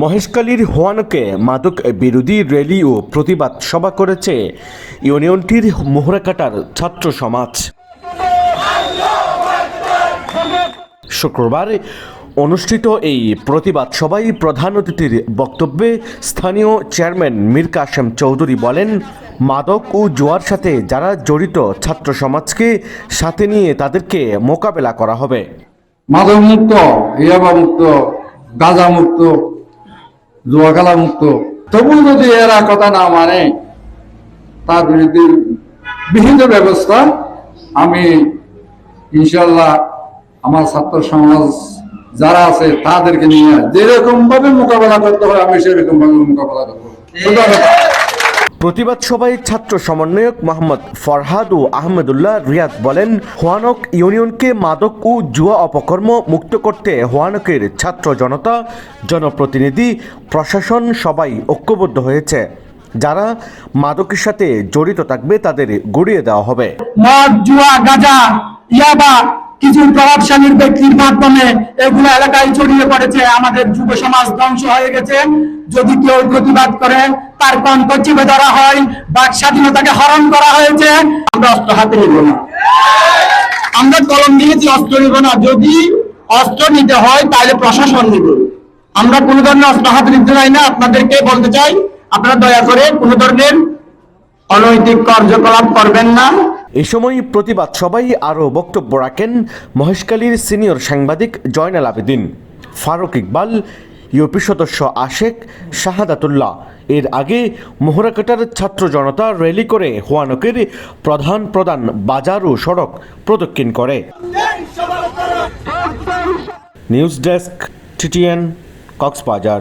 মহেশখালীর হোয়ানকে মাদক বিরোধী র্যালি ও প্রতিবাদ সভা করেছে ইউনিয়নটির মোহরাকাটার ছাত্র সমাজ। শুক্রবার অনুষ্ঠিত এই প্রতিবাদ সভায় প্রধান অতিথির বক্তব্যে স্থানীয় চেয়ারম্যান মীর কাসেম চৌধুরী বলেন, মাদক ও জুয়ার সাথে যারা জড়িত ছাত্র সমাজকে সাথে নিয়ে তাদেরকে মোকাবেলা করা হবে। মাদক মুক্ত, ইয়াবা মুক্ত, গাঁজা মুক্ত, জুয়া খেলা মুক্ত, তবু যদি এরা কথা না মানে তার বিরুদ্ধে বিহিত ব্যবস্থা আমি ইনশাল্লাহ আমার ছাত্র সমাজ যারা আছে তাদেরকে নিয়ে যেরকম ভাবে মোকাবেলা করতে হয় আমি সেরকম ভাবে মোকাবেলা করবো। প্রতিবাদ সভায় ছাত্র সমন্বয়ক মোহাম্মদ ফরহাদ ও আহমেদুল্লাহ রিয়াদ বলেন, হোয়ানক ইউনিয়নকে মাদক ও জুয়া অপকর্ম মুক্ত করতে হোয়ানকের ছাত্র জনতা, জনপ্রতিনিধি, প্রশাসন সবাই ঐক্যবদ্ধ হয়েছে। যারা মাদকের সাথে জড়িত থাকবে তাদের গড়িয়ে দেওয়া হবে। মদ, জুয়া, গাঁজা, ইয়াবা কিছু প্রভাবশালীর ব্যক্তির মাধ্যমে এগুলো এলাকায় ছড়িয়ে পড়েছে। আমাদের যুব সমাজ ধ্বংস হয়ে গেছে। যদি কেউ প্রতিবাদ করে তার কণ্ঠ চিপে ধরা হয়, বাক স্বাধীনতাকে হরণ করা হয়েছে। আমরা অস্ত্র হাতে নিব না, আমরা কলম নিয়েছি, অস্ত্র নিব না। যদি অস্ত্র নিতে হয় তাহলে প্রশাসন নিবে। আমরা কোনো ধরনের অস্ত্র হাতে নিতে চাই না। আপনাদেরকে বলতে চাই, আপনারা দয়া করে কোনো ধরনের অনৈতিক কার্যকলাপ করবেন না। এ সময় প্রতিবাদ সভায় আরও বক্তব্য রাখেন মহেশখালীর সিনিয়র সাংবাদিক জয়নাল আবেদিন, ফারুক ইকবাল, ইউপি সদস্য আশেক, শাহাদাতুল্লাহ। এর আগে মোহরাকাটার ছাত্র জনতা র্যালি করে হোয়ানকের প্রধান বাজার ও সড়ক প্রদক্ষিণ করে। News desk, TTN, Cox's Bazar.